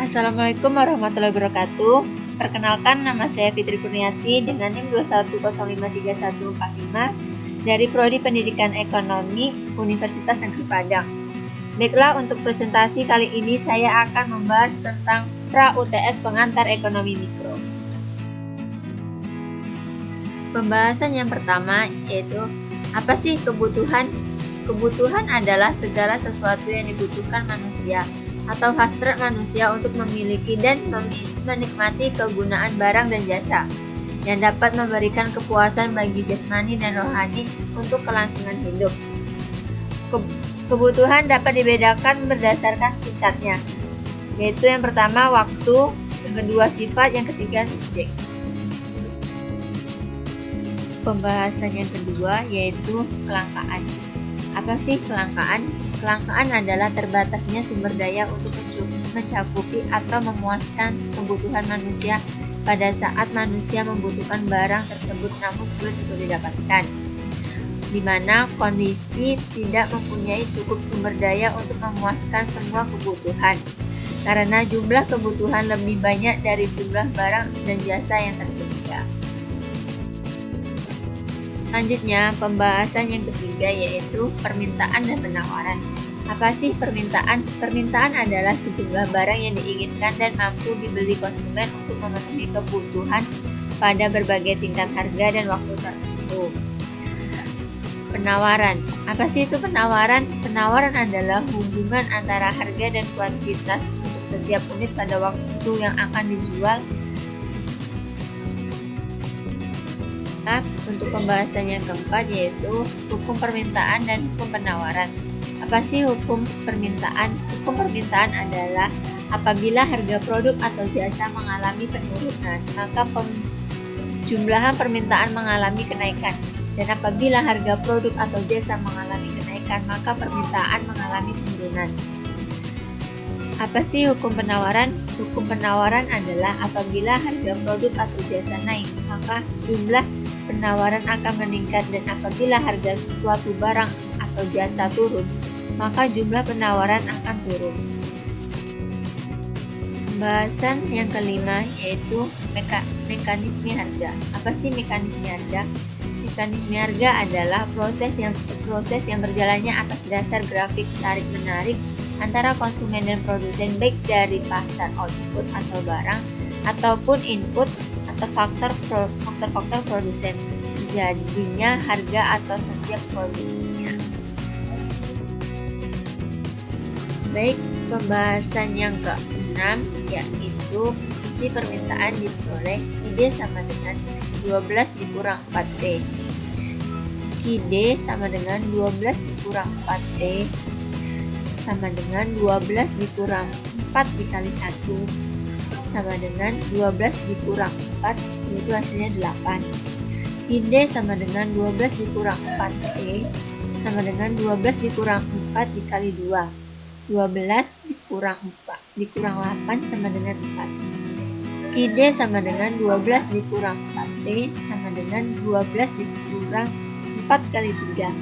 Assalamualaikum warahmatullahi wabarakatuh. Perkenalkan, nama saya Fitri Kurniasi dengan NIM 2105315 dari Prodi Pendidikan Ekonomi Universitas Negeri Padang. Baiklah, untuk presentasi kali ini saya akan membahas tentang pra-UTS pengantar ekonomi mikro. Pembahasan yang pertama yaitu apa sih kebutuhan? Kebutuhan adalah segala sesuatu yang dibutuhkan manusia atau hasrat manusia untuk memiliki dan menikmati kegunaan barang dan jasa yang dapat memberikan kepuasan bagi jasmani dan rohani untuk kelangsungan hidup. Kebutuhan dapat dibedakan berdasarkan tingkatnya, yaitu yang pertama waktu, yang kedua sifat, yang ketiga subjek. Pembahasan yang kedua yaitu kelangkaan. Apa sih kelangkaan? Kelangkaan adalah terbatasnya sumber daya untuk mencakupi atau memuaskan kebutuhan manusia pada saat manusia membutuhkan barang tersebut namun sulit untuk didapatkan, di mana kondisi tidak mempunyai cukup sumber daya untuk memuaskan semua kebutuhan karena jumlah kebutuhan lebih banyak dari jumlah barang dan jasa yang tersedia. Selanjutnya, pembahasan yang ketiga yaitu permintaan dan penawaran. Apa sih permintaan? Permintaan adalah sejumlah barang yang diinginkan dan mampu dibeli konsumen untuk memenuhi kebutuhan pada berbagai tingkat harga dan waktu tertentu. Penawaran. Apa sih itu penawaran? Penawaran adalah hubungan antara harga dan kuantitas untuk setiap unit pada waktu yang akan dijual. Untuk pembahasan yang keempat yaitu hukum permintaan dan hukum penawaran. Apa sih hukum permintaan? Hukum permintaan adalah apabila harga produk atau jasa mengalami penurunan, maka jumlah permintaan mengalami kenaikan. Dan apabila harga produk atau jasa mengalami kenaikan, maka permintaan mengalami penurunan. Apa sih hukum penawaran? Hukum penawaran adalah apabila harga produk atau jasa naik, maka jumlah penawaran akan meningkat, dan apabila harga suatu barang atau jasa turun, maka jumlah penawaran akan turun. Pembahasan yang kelima yaitu mekanisme harga. Apa sih mekanisme harga? Mekanisme harga adalah proses yang berjalannya atas dasar grafik tarik-menarik antara konsumen dan produsen, baik dari pasar output atau barang ataupun input atau faktor produsen, jadinya harga atau setiap produksinya. Baik, pembahasan yang ke-6 yaitu isi permintaan diperoleh ID sama dengan 12 dikurang 4P. ID sama dengan 12 dikurang 4P sama dengan 12 dikurang 4 dikali 1 sama dengan 12 dikurang 4, yaitu hasilnya 8. ID sama dengan 12 dikurang 4P sama dengan 12 dikurang 4 dikali 2. 12 dikurang 4 dikurang 8 sama dengan 4. ID sama dengan 12 dikurang 4P sama dengan 12 dikurang 4 kali 3.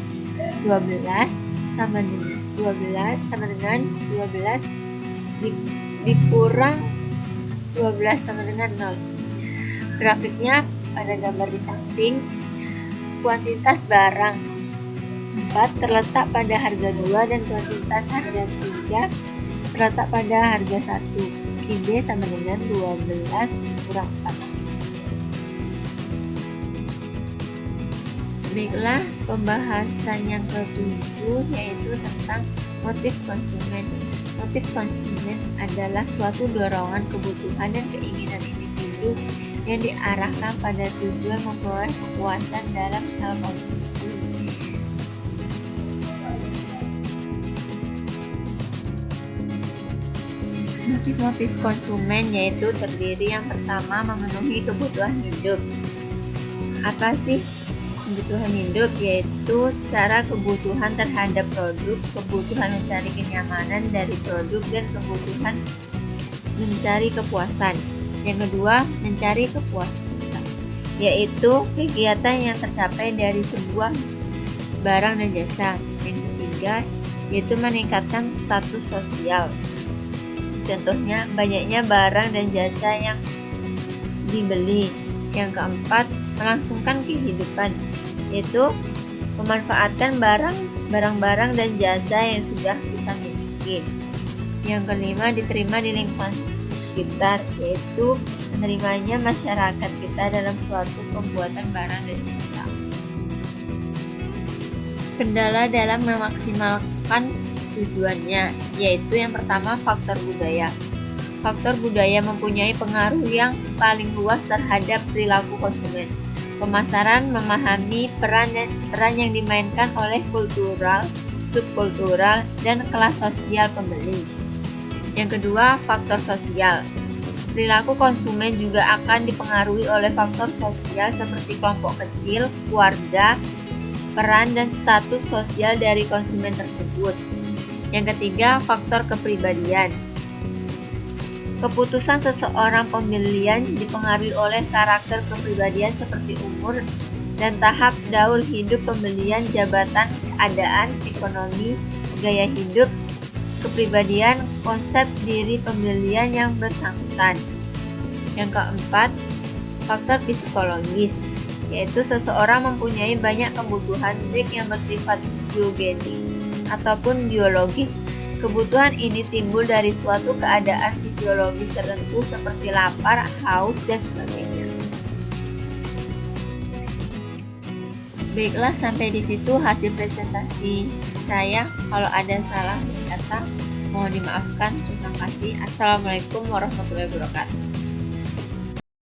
12 sama dengan 12 sama dengan 12 dikurang 12 sama dengan 0. Grafiknya pada gambar di samping. Kuantitas barang 4 terletak pada harga 2 dan kuantitas harga 3 terletak pada harga 1. ID sama dengan 12 kurang 4. Baiklah, pembahasan yang ke-7 yaitu tentang motif konsumen. Motif konsumen adalah suatu dorongan kebutuhan dan keinginan individu yang diarahkan pada tujuan memperoleh kepuasan dalam hal konsumsi. Motif-motif konsumen yaitu terdiri yang pertama memenuhi kebutuhan hidup. Apa sih kebutuhan hidup? Yaitu secara kebutuhan terhadap produk, kebutuhan mencari kenyamanan dari produk, dan kebutuhan mencari kepuasan. Yang kedua, mencari kepuasan, yaitu kegiatan yang tercapai dari sebuah barang dan jasa. Yang ketiga, yaitu meningkatkan status sosial. contohnya banyaknya barang dan jasa yang dibeli. Yang keempat, melangsungkan kehidupan, yaitu memanfaatkan barang-barang dan jasa yang sudah kita miliki. Yang kelima, diterima di lingkungan sekitar, yaitu menerimanya masyarakat kita dalam suatu pembuatan barang dan jasa. Kendala dalam memaksimalkan tujuannya, yaitu yang pertama, faktor budaya. Faktor budaya mempunyai pengaruh yang paling luas terhadap perilaku konsumen. Pemasaran memahami peran yang dimainkan oleh kultural, subkultural, dan kelas sosial pembeli. Yang kedua, faktor sosial. Perilaku konsumen juga akan dipengaruhi oleh faktor sosial seperti kelompok kecil, keluarga, peran dan status sosial dari konsumen tersebut. Yang ketiga, faktor kepribadian. Keputusan seseorang pembelian dipengaruhi oleh karakter kepribadian seperti umur dan tahap daur hidup pembelian, jabatan, keadaan, ekonomi, gaya hidup, kepribadian, konsep diri pembelian yang bersangkutan. Yang keempat, faktor psikologis, yaitu seseorang mempunyai banyak kebutuhan baik yang bersifat zoogenik ataupun biologis. Kebutuhan ini timbul dari suatu keadaan fisiologis tertentu seperti lapar, haus, dan sebagainya. Baiklah, sampai di situ hasil presentasi saya. Kalau ada salah kata, mohon dimaafkan. Terima kasih. Assalamualaikum warahmatullahi wabarakatuh.